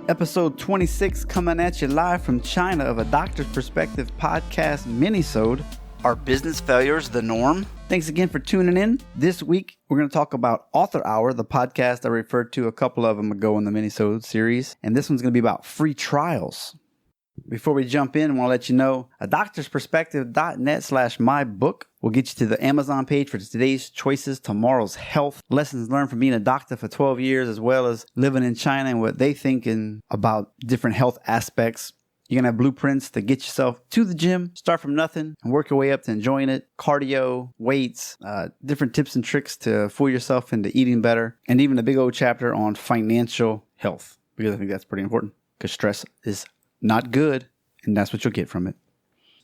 Episode 26 coming at you live from China of a Doctor's Perspective podcast minisode. Are business failures the norm? Thanks again for tuning in. This week, we're going to talk about Author Hour, the podcast I referred to a couple of them ago in the minisode series. And this one's going to be about free trials. Before we jump in, I want to let you know, a doctorsperspective.net/mybook will get you to the Amazon page for today's choices, tomorrow's health, lessons learned from being a doctor for 12 years, as well as living in China and what they think about different health aspects. You're going to have blueprints to get yourself to the gym, start from nothing, and work your way up to enjoying it. Cardio, weights, different tips and tricks to fool yourself into eating better, and even a big old chapter on financial health, because I think that's pretty important, because stress is not good, and that's what you'll get from it.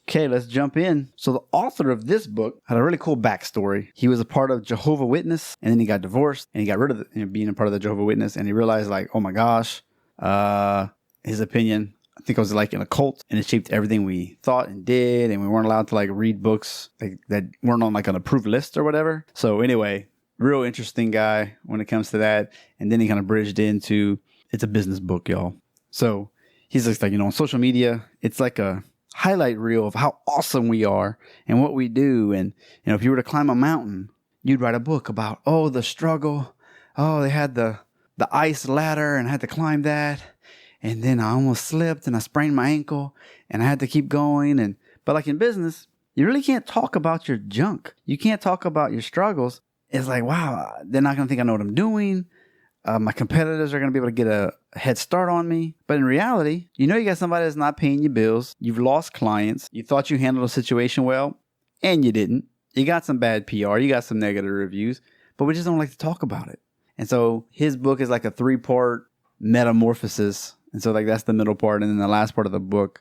Okay, let's jump in. So the author of this book had a really cool backstory. He was a part of Jehovah's Witness, and then he got divorced, and he got rid of being a part of the Jehovah's Witness, and he realized, oh my gosh, his opinion, I think it was like in a cult, and it shaped everything we thought and did, and we weren't allowed to read books that weren't on an approved list or whatever. So anyway, real interesting guy when it comes to that, and then he kind of bridged into, it's a business book, y'all. So he's just on social media, it's like a highlight reel of how awesome we are and what we do. And, if you were to climb a mountain, you'd write a book about, the struggle. They had the ice ladder and I had to climb that. And then I almost slipped and I sprained my ankle and I had to keep going. But in business, you really can't talk about your junk. You can't talk about your struggles. It's wow, they're not going to think I know what I'm doing. My competitors are going to be able to get a head start on me. But in reality, you got somebody that's not paying you bills. You've lost clients. You thought you handled the situation well, and you didn't. You got some bad PR. You got some negative reviews, but we just don't like to talk about it. And so his book is like a 3-part metamorphosis. And so that's the middle part. And then the last part of the book,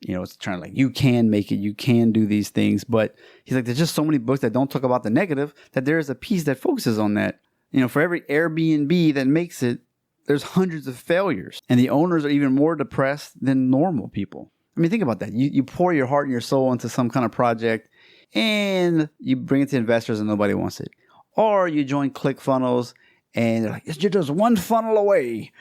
it's trying to you can make it. You can do these things. But he's there's just so many books that don't talk about the negative that there is a piece that focuses on that. For every Airbnb that makes it, there's hundreds of failures. And the owners are even more depressed than normal people. I mean, think about that. You pour your heart and your soul into some kind of project and you bring it to investors and nobody wants it. Or you join ClickFunnels and they're you're just one funnel away.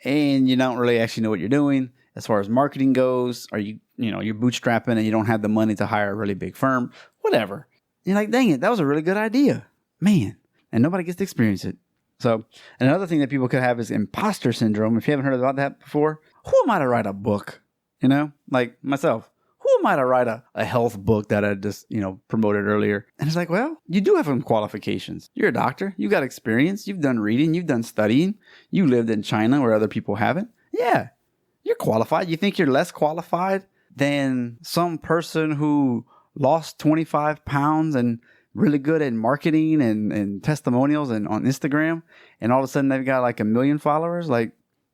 And you don't really actually know what you're doing as far as marketing goes. Or you're bootstrapping and you don't have the money to hire a really big firm. Whatever. You're dang it, that was a really good idea. Man. And nobody gets to experience it. So another thing that people could have is imposter syndrome. If you haven't heard about that before, who am I to write a book? Like myself. Who am I to write a health book that I just, promoted earlier? And it's well, you do have some qualifications. You're a doctor. You got experience. You've done reading. You've done studying. You lived in China where other people haven't. Yeah, you're qualified. You think you're less qualified than some person who lost 25 pounds and really good at marketing and testimonials and on Instagram, and all of a sudden they've got 1 million followers?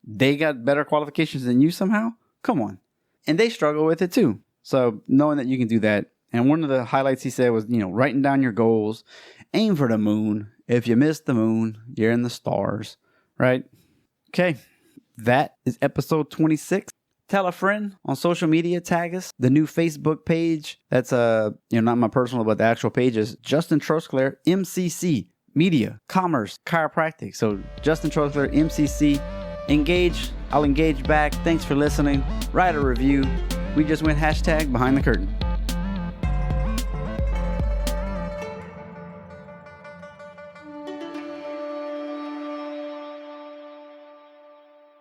They got better qualifications than you somehow? Come on. And they struggle with it too. So knowing that you can do that. And one of the highlights he said was, writing down your goals, aim for the moon. If you miss the moon, you're in the stars, right? Okay. That is episode 26. Tell a friend on social media, tag us. The new Facebook page, that's not my personal, but the actual page is Justin Trosclair, MCC, Media, Commerce, Chiropractic. So Justin Trosclair, MCC, engage. I'll engage back. Thanks for listening. Write a review. We just went # behind the curtain.